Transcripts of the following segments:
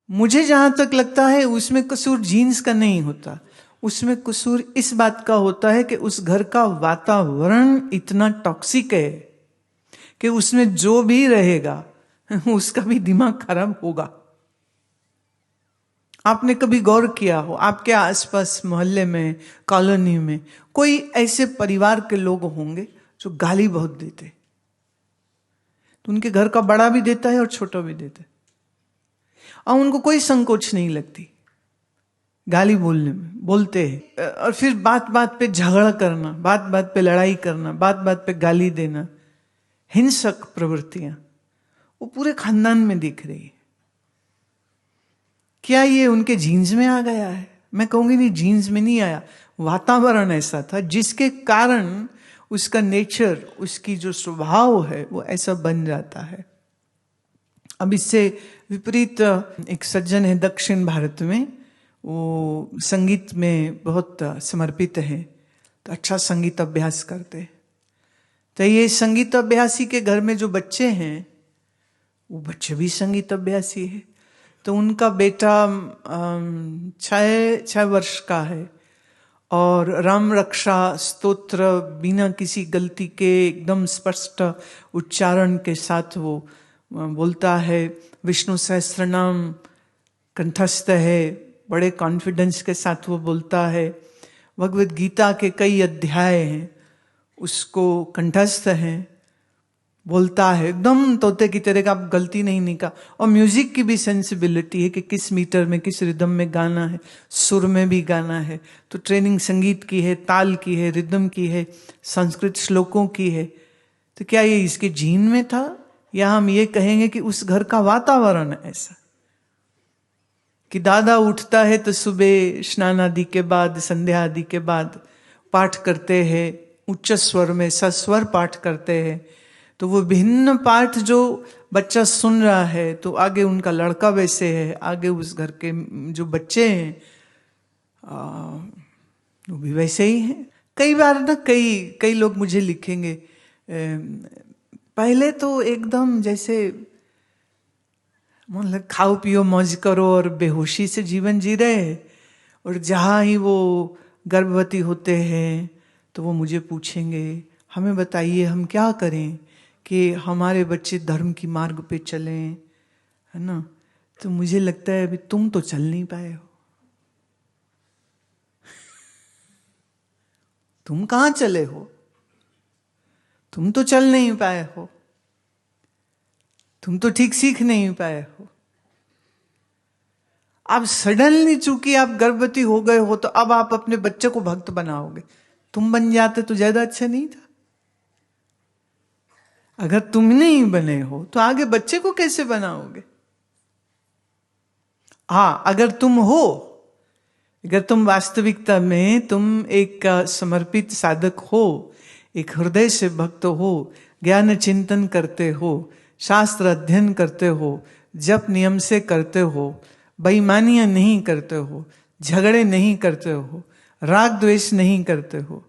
मुझे जहां तक लगता है उसमें कसूर जीन्स का नहीं होता, उसमें कसूर इस बात का होता है कि उस घर का वातावरण इतना टॉक्सिक है कि उसमें जो भी रहेगा उसका भी दिमाग खराब होगा। आपने कभी गौर किया हो आपके आसपास मोहल्ले में, कॉलोनी में कोई ऐसे परिवार के लोग होंगे जो गाली बहुत देते, तो उनके घर का बड़ा भी देता है और छोटा भी देता है, और उनको कोई संकोच नहीं लगती गाली बोलने में, बोलते हैं। और फिर बात बात पे झगड़ा करना, बात बात पे लड़ाई करना, बात बात पे गाली देना, हिंसक प्रवृत्तियां वो पूरे खानदान में दिख रही है। क्या ये उनके जीन्स में आ गया है? मैं कहूंगी नहीं, जीन्स में नहीं आया, वातावरण ऐसा था जिसके कारण उसका नेचर, उसकी जो स्वभाव है वो ऐसा बन जाता है। अब इससे विपरीत एक सज्जन है दक्षिण भारत में, वो संगीत में बहुत समर्पित है, तो अच्छा संगीत अभ्यास करते हैं। तो ये संगीत अभ्यासी के घर में जो बच्चे हैं वो बच्चे भी संगीत अभ्यासी है। तो उनका बेटा 6 वर्ष का है और राम रक्षा स्तोत्र बिना किसी गलती के एकदम स्पष्ट उच्चारण के साथ वो बोलता है। विष्णु सहस्त्र नाम कंठस्थ है, बड़े कॉन्फिडेंस के साथ वो बोलता है। भगवत गीता के कई अध्याय हैं उसको कंठस्थ हैं, बोलता है एकदम तोते की तरह का, गलती नहीं निका। और म्यूजिक की भी सेंसिबिलिटी है कि किस मीटर में, किस रिदम में गाना है, सुर में भी गाना है। तो ट्रेनिंग संगीत की है, ताल की है, रिदम की है, संस्कृत श्लोकों की है। तो क्या ये इसके जीन में था, या हम ये कहेंगे कि उस घर का वातावरण ऐसा कि दादा उठता है तो सुबह स्नान आदि के बाद, संध्या आदि के बाद पाठ करते हैं, उच्च स्वर में सस्वर पाठ करते हैं। तो वो भिन्न पाठ जो बच्चा सुन रहा है, तो आगे उनका लड़का वैसे है, आगे उस घर के जो बच्चे हैं वो भी वैसे ही हैं। कई बार ना कई लोग मुझे लिखेंगे, पहले तो एकदम जैसे मतलब खाओ पियो मौज करो और बेहोशी से जीवन जी रहे हैं, और जहाँ ही वो गर्भवती होते हैं तो वो मुझे पूछेंगे हमें बताइए हम क्या करें कि हमारे बच्चे धर्म की मार्ग पे चलें, है ना। तो मुझे लगता है अभी तुम तो चल नहीं पाए हो, तुम कहाँ चले हो, तुम तो चल नहीं पाए हो, तुम तो ठीक सीख नहीं पाए हो। अब सडनली चूंकि आप गर्भवती हो गए हो तो अब आप अपने बच्चे को भक्त बनाओगे। तुम बन जाते तो ज्यादा अच्छा नहीं था? अगर तुम नहीं बने हो तो आगे बच्चे को कैसे बनाओगे? हाँ, अगर तुम हो, अगर तुम वास्तविकता में तुम एक समर्पित साधक हो, एक हृदय से भक्त हो, ज्ञान चिंतन करते हो, शास्त्र अध्ययन करते हो, जप नियम से करते हो, बेईमानियां नहीं करते हो, झगड़े नहीं करते हो, राग द्वेष नहीं करते हो,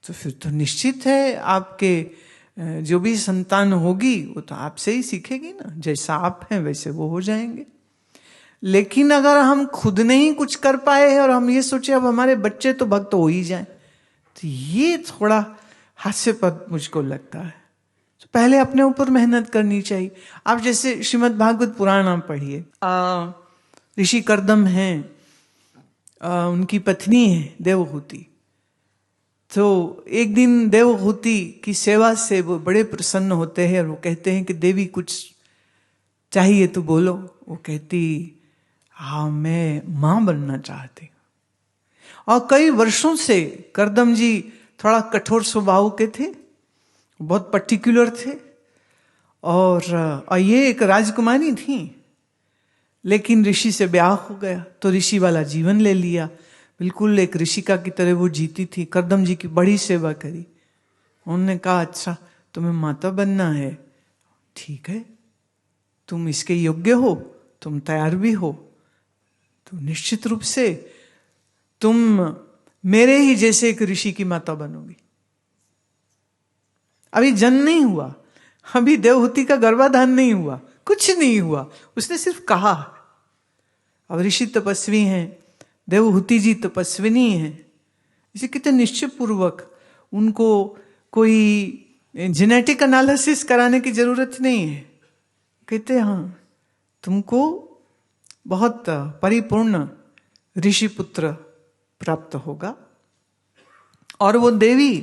तो फिर तो निश्चित है आपके जो भी संतान होगी वो तो आपसे ही सीखेगी ना। जैसा आप हैं वैसे वो हो जाएंगे। लेकिन अगर हम खुद नहीं कुछ कर पाए हैं और हम ये सोचे अब हमारे बच्चे तो भक्त हो ही जाएं, तो ये थोड़ा हास्यपद मुझको लगता है। तो पहले अपने ऊपर मेहनत करनी चाहिए। आप जैसे श्रीमद् भागवत पुराण आप पढ़िए, ऋषि कर्दम हैं, उनकी पत्नी है देवहूति। तो एक दिन देवहूति की सेवा से वो बड़े प्रसन्न होते हैं और वो कहते हैं कि देवी कुछ चाहिए तो बोलो। वो कहती हाँ मैं मां बनना चाहती हूं। और कई वर्षों से कर्दम जी थोड़ा कठोर स्वभाव के थे, बहुत पर्टिकुलर थे, और ये एक राजकुमारी थी। लेकिन ऋषि से ब्याह हो गया तो ऋषि वाला जीवन ले लिया, बिल्कुल एक ऋषिका की तरह वो जीती थी। कर्दम जी की बड़ी सेवा करी। उन्होंने कहा अच्छा तुम्हें माता बनना है, ठीक है, तुम इसके योग्य हो, तुम तैयार भी हो, तो निश्चित रूप से तुम मेरे ही जैसे एक ऋषि की माता बनोगी। अभी जन्म नहीं हुआ, अभी देवहूति का गर्भाधान नहीं हुआ, कुछ नहीं हुआ, उसने सिर्फ कहा। अब ऋषि तपस्वी हैं, देवहूति जी तपस्विनी हैं, इसे कितने निश्चय पूर्वक उनको कोई जेनेटिक एनालिसिस कराने की जरूरत नहीं है। कहते हाँ तुमको बहुत परिपूर्ण ऋषि पुत्र प्राप्त होगा और वो देवी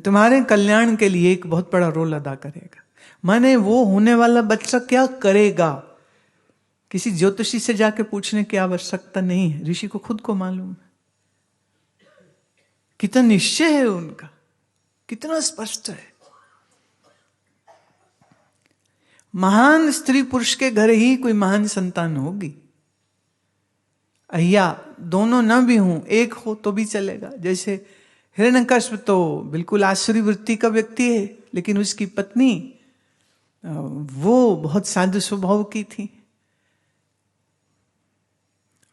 तुम्हारे कल्याण के लिए एक बहुत बड़ा रोल अदा करेगा। माने वो होने वाला बच्चा क्या करेगा किसी ज्योतिषी से जाके पूछने की आवश्यकता नहीं है, ऋषि को खुद को मालूम है। कितना निश्चय है उनका, कितना स्पष्ट है। महान स्त्री पुरुष के घर ही कोई महान संतान होगी। अय्या दोनों न भी हों, एक हो तो भी चलेगा। जैसे हिरण्यकश्यप तो बिल्कुल आसुरी वृत्ति का व्यक्ति है, लेकिन उसकी पत्नी वो बहुत साधु स्वभाव की थी।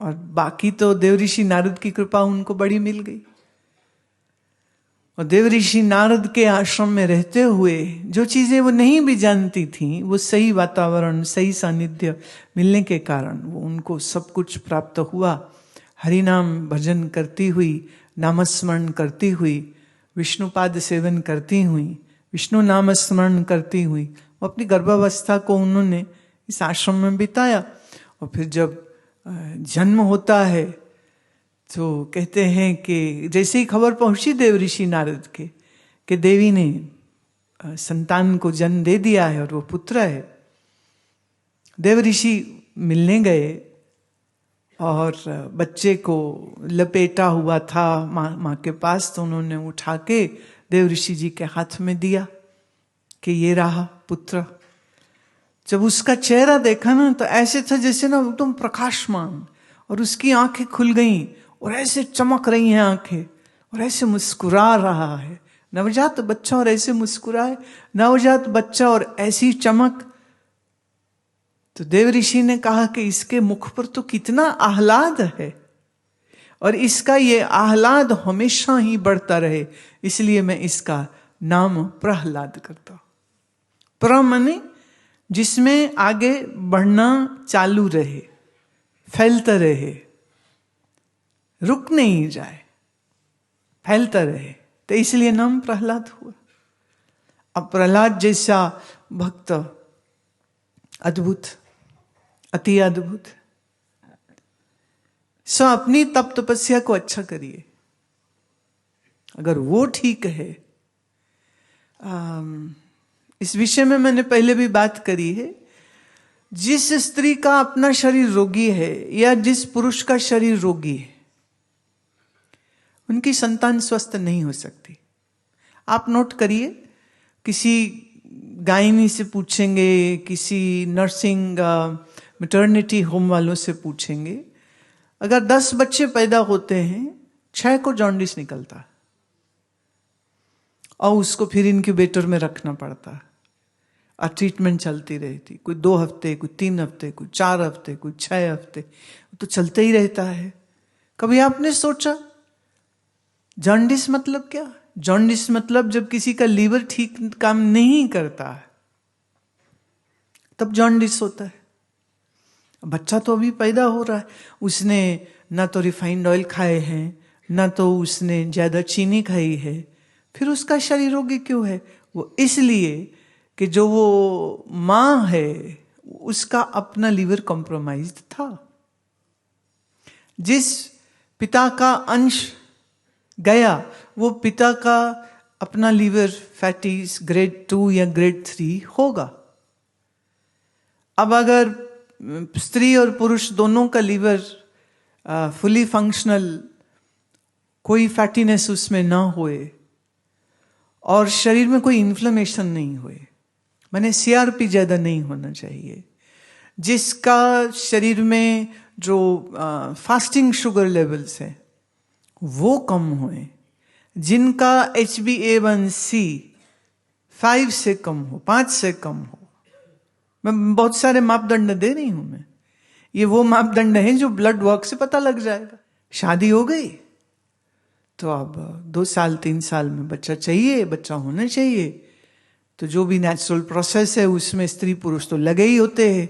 और बाकी तो देवऋषि नारद की कृपा उनको बड़ी मिल गई। और देवऋषि नारद के आश्रम में रहते हुए जो चीजें वो नहीं भी जानती थी, वो सही वातावरण, सही सानिध्य मिलने के कारण वो उनको सब कुछ प्राप्त हुआ। हरिनाम भजन करती हुई, नामस्मरण करती हुई, विष्णुपाद सेवन करती हुई, विष्णु नाम स्मरण करती हुई, वो अपनी गर्भावस्था को उन्होंने इस आश्रम में बिताया। और फिर जब जन्म होता है तो कहते हैं कि जैसे ही खबर पहुंची देवऋषि नारद के कि देवी ने संतान को जन्म दे दिया है और वो पुत्र है, देवऋषि मिलने गए और बच्चे को लपेटा हुआ था माँ के पास, तो उन्होंने उठा के देवऋषि जी के हाथ में दिया कि ये रहा पुत्र। जब उसका चेहरा देखा ना तो ऐसे था जैसे ना एकदम प्रकाशमान, और उसकी आंखें खुल गईं और ऐसे चमक रही हैं आंखें, और ऐसे मुस्कुरा रहा है नवजात बच्चा, और ऐसे मुस्कुराए नवजात बच्चा और ऐसी चमक। तो देवऋषि ने कहा कि इसके मुख पर तो कितना आह्लाद है, और इसका ये आह्लाद हमेशा ही बढ़ता रहे, इसलिए मैं इसका नाम प्रहलाद करता हूं। प्र माने जिसमें आगे बढ़ना चालू रहे, फैलता रहे, रुक नहीं जाए, फैलता रहे, तो इसलिए नाम प्रहलाद हुआ। अब प्रहलाद जैसा भक्त अद्भुत, अति अद्भुत। सो अपनी तप तपस्या को अच्छा करिए। अगर वो ठीक है, इस विषय में मैंने पहले भी बात करी है, जिस स्त्री का अपना शरीर रोगी है या जिस पुरुष का शरीर रोगी है, उनकी संतान स्वस्थ नहीं हो सकती। आप नोट करिए, किसी गायनी से पूछेंगे, किसी नर्सिंग मैटरनिटी होम वालों से पूछेंगे, अगर 10 बच्चे पैदा होते हैं 6 को जॉन्डिस निकलता है, और उसको फिर इनक्यूबेटर में रखना पड़ता है, और ट्रीटमेंट चलती रहती, कोई 2 हफ्ते, कोई 3 हफ्ते, कोई 4 हफ्ते, कोई 6 हफ्ते, तो चलते ही रहता है। कभी आपने सोचा जॉन्डिस मतलब क्या? जॉन्डिस मतलब जब किसी का लीवर ठीक काम नहीं करता है तब जॉन्डिस होता है। बच्चा तो अभी पैदा हो रहा है, उसने ना तो रिफाइंड ऑयल खाए हैं, ना तो उसने ज्यादा चीनी खाई है, फिर उसका शरीर रोगी क्यों है? वो इसलिए कि जो वो मां है उसका अपना लीवर कॉम्प्रोमाइज्ड था। जिस पिता का अंश गया, वो पिता का अपना लीवर फैटीज ग्रेड 2 या ग्रेड 3 होगा। अब अगर स्त्री और पुरुष दोनों का लीवर फुली फंक्शनल, कोई फैटीनेस उसमें ना होए और शरीर में कोई इन्फ्लेमेशन नहीं हुए, माने सीआरपी ज्यादा नहीं होना चाहिए, जिसका शरीर में जो फास्टिंग शुगर लेवल्स है वो कम हुए, जिनका HbA1c 5 से कम हो, 5 से कम हो, मैं बहुत सारे मापदंड दे रही हूं। मैं ये वो मापदंड है जो ब्लड वर्क से पता लग जाएगा। शादी हो गई तो अब 2 साल 3 साल में बच्चा चाहिए, बच्चा होना चाहिए, तो जो भी नेचुरल प्रोसेस है उसमें स्त्री पुरुष तो लगे ही होते हैं।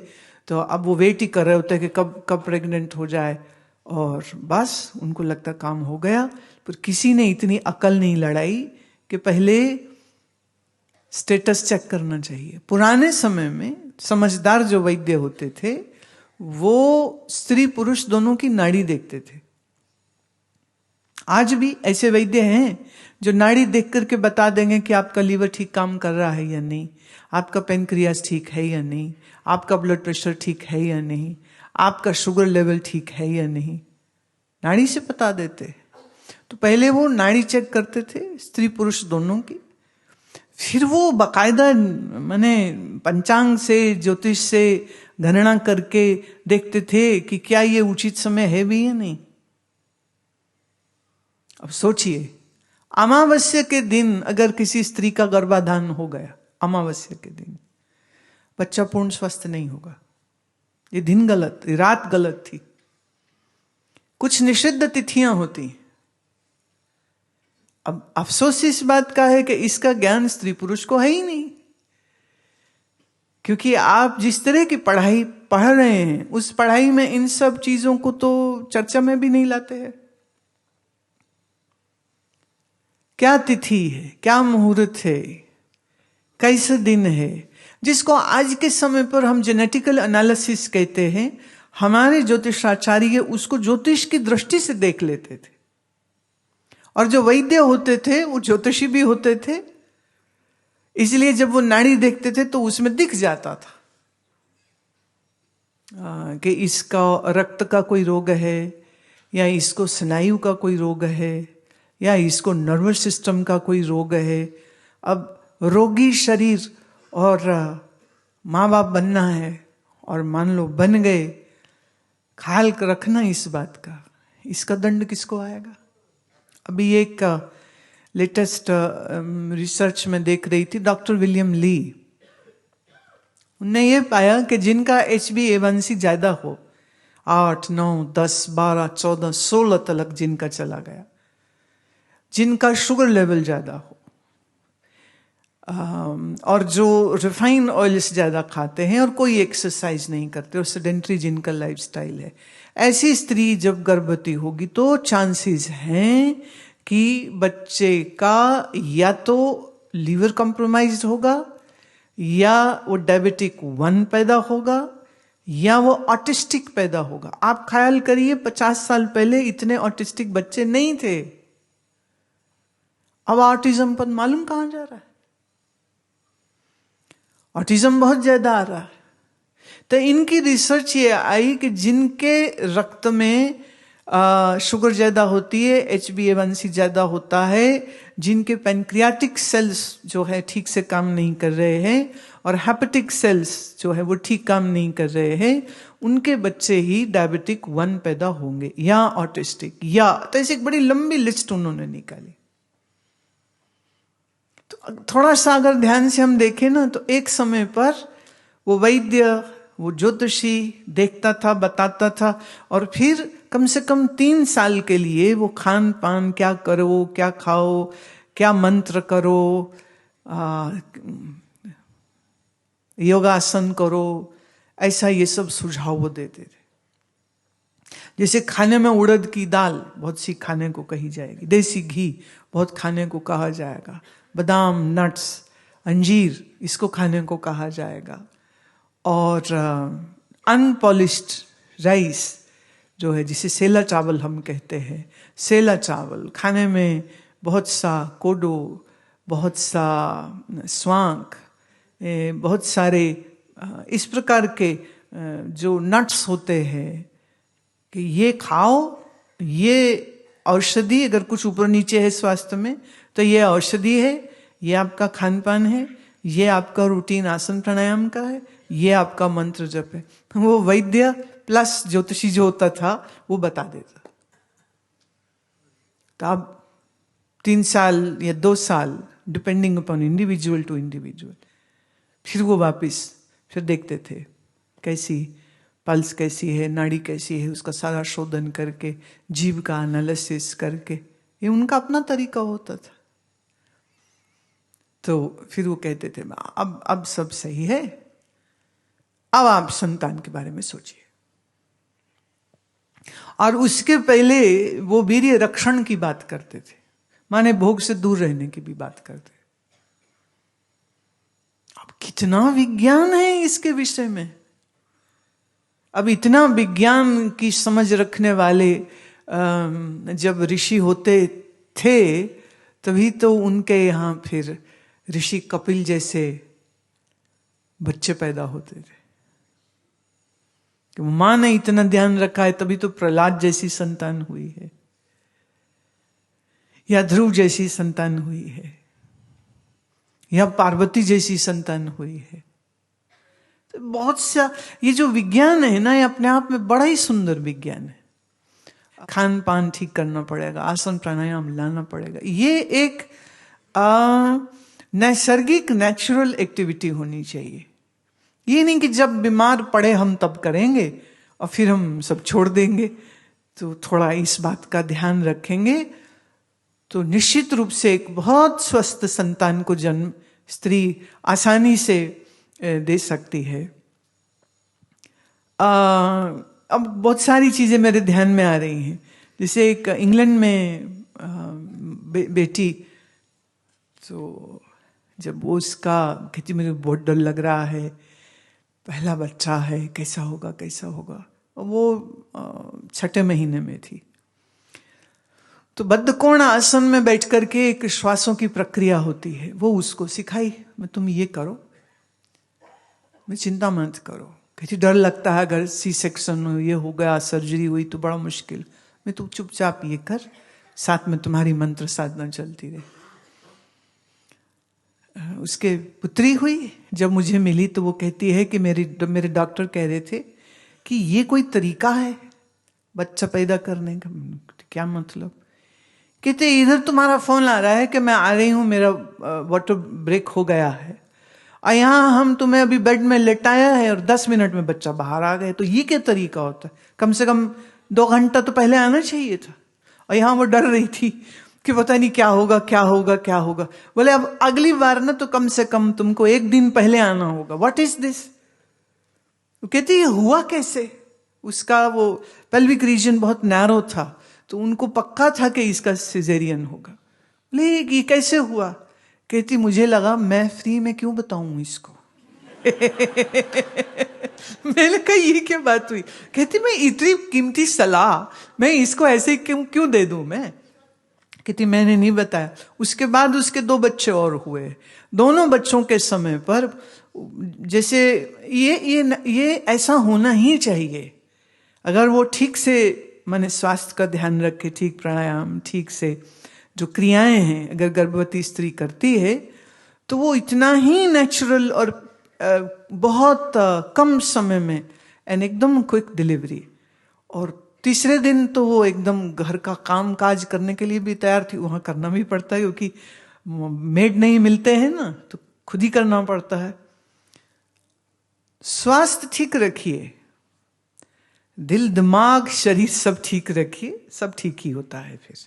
तो अब वो वेट ही कर रहे होते हैं कि कब कब प्रेग्नेंट हो जाए, और बस उनको लगता काम हो गया। पर किसी ने इतनी अकल नहीं लड़ाई कि पहले स्टेटस चेक करना चाहिए। पुराने समय में समझदार जो वैद्य होते थे वो स्त्री पुरुष दोनों की नाड़ी देखते थे। आज भी ऐसे वैद्य हैं जो नाड़ी देख करके बता देंगे कि आपका लीवर ठीक काम कर रहा है या नहीं, आपका पेनक्रियास ठीक है या नहीं, आपका ब्लड प्रेशर ठीक है या नहीं, आपका शुगर लेवल ठीक है या नहीं, नाड़ी से बता देते। तो पहले वो नाड़ी चेक करते थे स्त्री पुरुष दोनों की, फिर वो बाकायदा माने पंचांग से ज्योतिष से गणना करके देखते थे कि क्या ये उचित समय है भी या नहीं। अब सोचिए, अमावस्या के दिन अगर किसी स्त्री का गर्भाधान हो गया, अमावस्या के दिन, बच्चा पूर्ण स्वस्थ नहीं होगा। ये दिन गलत, ये रात गलत थी। कुछ निषिद्ध तिथियां होती। अब अफसोस इस बात का है कि इसका ज्ञान स्त्री पुरुष को है ही नहीं, क्योंकि आप जिस तरह की पढ़ाई पढ़ रहे हैं उस पढ़ाई में इन सब चीजों को तो चर्चा में भी नहीं लाते हैं। क्या तिथि है, क्या मुहूर्त है, कैसे दिन है, जिसको आज के समय पर हम जेनेटिकल एनालिसिस कहते हैं, हमारे ज्योतिषाचार्य उसको ज्योतिष की दृष्टि से देख लेते थे। और जो वैद्य होते थे वो ज्योतिषी भी होते थे, इसलिए जब वो नाड़ी देखते थे तो उसमें दिख जाता था कि इसका रक्त का कोई रोग है, या इसको स्नायु का कोई रोग है, या इसको नर्वस सिस्टम का कोई रोग है। अब रोगी शरीर और माँ बाप बनना है, और मान लो बन गए, ख्याल रखना इस बात का, इसका दंड किसको आएगा। अभी एक लेटेस्ट रिसर्च में देख रही थी, डॉक्टर विलियम ली, उनने ये पाया कि जिनका HbA1c ज्यादा हो, 8, 9, 10, 12, 14, 16 तक जिनका चला गया, जिनका शुगर लेवल ज्यादा हो, और जो रिफाइंड ऑयल्स ज्यादा खाते हैं और कोई एक्सरसाइज नहीं करते और सेडेंट्री जिनका लाइफस्टाइल है, ऐसी स्त्री जब गर्भवती होगी तो चांसेस हैं कि बच्चे का या तो लीवर कॉम्प्रोमाइज्ड होगा, या वो डायबिटिक 1 पैदा होगा, या वो ऑटिस्टिक पैदा होगा। आप ख्याल करिए 50 साल पहले इतने ऑटिस्टिक बच्चे नहीं थे, अब ऑटिज्म पर मालूम कहां जा रहा है। ऑटिज्म बहुत ज्यादा आ रहा है। तो इनकी रिसर्च ये आई कि जिनके रक्त में शुगर ज्यादा होती है, HbA1c ज्यादा होता है, जिनके पैनक्रियाटिक सेल्स जो है ठीक से काम नहीं कर रहे हैं, और हेपेटिक सेल्स जो है वो ठीक काम नहीं कर रहे हैं, उनके बच्चे ही डायबिटिक 1 पैदा होंगे, या ऑटिस्टिक, या तो ऐसी एक बड़ी लंबी लिस्ट उन्होंने निकाली। तो थोड़ा सा अगर ध्यान से हम देखें ना, तो एक समय पर वो वैद्य, वो ज्योतिषी देखता था, बताता था, और फिर कम से कम 3 साल के लिए वो खान पान क्या करो, क्या खाओ, क्या मंत्र करो, योगासन करो, ऐसा ये सब सुझाव वो देते थे। जैसे खाने में उड़द की दाल बहुत सी खाने को कही जाएगी, देसी घी बहुत खाने को कहा जाएगा, बादाम, नट्स, अंजीर इसको खाने को कहा जाएगा, और अनपॉलिश्ड राइस जो है, जिसे सेला चावल हम कहते हैं, सेला चावल खाने में बहुत सा कोडो, बहुत सा स्वांग, बहुत सारे इस प्रकार के जो नट्स होते हैं कि ये खाओ, ये औषधि, अगर कुछ ऊपर नीचे है स्वास्थ्य में तो ये औषधि है, ये आपका खान पान है, ये आपका रूटीन आसन प्राणायाम का है, ये आपका मंत्र जप है। वो वैद्य प्लस ज्योतिषी जो होता था वो बता देता। तो अब 3 साल या 2 साल depending upon individual to individual, फिर वो वापिस फिर देखते थे कैसी पल्स कैसी है, नाड़ी कैसी है, उसका सारा शोधन करके, जीव का एनालिसिस करके, ये उनका अपना तरीका होता था। तो फिर वो कहते थे अब सब सही है, अब आप संतान के बारे में सोचिए। और उसके पहले वो वीर्य रक्षण की बात करते थे, माने भोग से दूर रहने की भी बात करते। अब कितना विज्ञान है इसके विषय में। अब इतना विज्ञान की समझ रखने वाले जब ऋषि होते थे तभी तो उनके यहां फिर ऋषि कपिल जैसे बच्चे पैदा होते थे। कि मां ने इतना ध्यान रखा है तभी तो प्रहलाद जैसी संतान हुई है, या ध्रुव जैसी संतान हुई है, या पार्वती जैसी संतान हुई है। तो बहुत सा ये जो विज्ञान है ना, ये अपने आप में बड़ा ही सुंदर विज्ञान है। खान पान ठीक करना पड़ेगा, आसन प्राणायाम लाना पड़ेगा। ये एक नैसर्गिक नेचुरल एक्टिविटी होनी चाहिए। ये नहीं कि जब बीमार पड़े हम तब करेंगे और फिर हम सब छोड़ देंगे। तो थोड़ा इस बात का ध्यान रखेंगे तो निश्चित रूप से एक बहुत स्वस्थ संतान को जन्म स्त्री आसानी से दे सकती है। अब बहुत सारी चीजें मेरे ध्यान में आ रही हैं। जैसे एक इंग्लैंड में बेटी, तो जब वो उसका कहती मुझे बहुत डर लग रहा है, पहला बच्चा है, कैसा होगा कैसा होगा। वो 6ठे महीने में थी। तो बद्धकोण आसन में बैठ करके एक श्वासों की प्रक्रिया होती है, वो उसको सिखाई। मैं तुम ये करो, मैं चिंता मत करो। कहती डर लगता है अगर सी सेक्शन ये हो गया, सर्जरी हुई तो बड़ा मुश्किल। मैं तू चुपचाप ये कर, साथ में तुम्हारी मंत्र साधना चलती रहे। उसके पुत्री हुई। जब मुझे मिली तो वो कहती है कि मेरे डॉक्टर कह रहे थे कि ये कोई तरीका है बच्चा पैदा करने का। क्या मतलब? कहते इधर तुम्हारा फोन आ रहा है कि मैं आ रही हूं, मेरा वाटर ब्रेक हो गया है, और यहां हम तुम्हें अभी बेड में लेटाया है और 10 मिनट में बच्चा बाहर आ गए। तो ये क्या तरीका होता है? कम से कम 2 घंटा तो पहले आना चाहिए था। और यहां वो डर रही थी कि पता नहीं क्या होगा क्या होगा क्या होगा। बोले अब अगली बार ना तो कम से कम तुमको 1 दिन पहले आना होगा। What is this? कहती ये हुआ कैसे? उसका वो पेल्विक रीजन बहुत नैरो था, तो उनको पक्का था कि इसका सिजेरियन होगा। बोले ये कैसे हुआ? कहती मुझे लगा मैं फ्री में क्यों बताऊं इसको। मैंने कहा ये क्या बात हुई? कहती मैं इतनी कीमती सलाह मैं इसको ऐसे क्यों दे दूं मैं? कहती मैंने नहीं बताया। उसके बाद उसके 2 बच्चे और हुए। दोनों बच्चों के समय पर जैसे ये ऐसा होना ही चाहिए। अगर वो ठीक से माने स्वास्थ्य का ध्यान रखे, ठीक प्राणायाम, ठीक से जो क्रियाएं हैं अगर गर्भवती स्त्री करती है तो वो इतना ही नेचुरल और बहुत कम समय में एंड एकदम क्विक डिलीवरी। और तीसरे दिन तो वो एकदम घर का काम काज करने के लिए भी तैयार थी। वहां करना भी पड़ता है क्योंकि मेड नहीं मिलते हैं ना, तो खुद ही करना पड़ता है। स्वास्थ्य ठीक रखिए, दिल दिमाग शरीर सब ठीक रखिए, सब ठीक ही होता है फिर।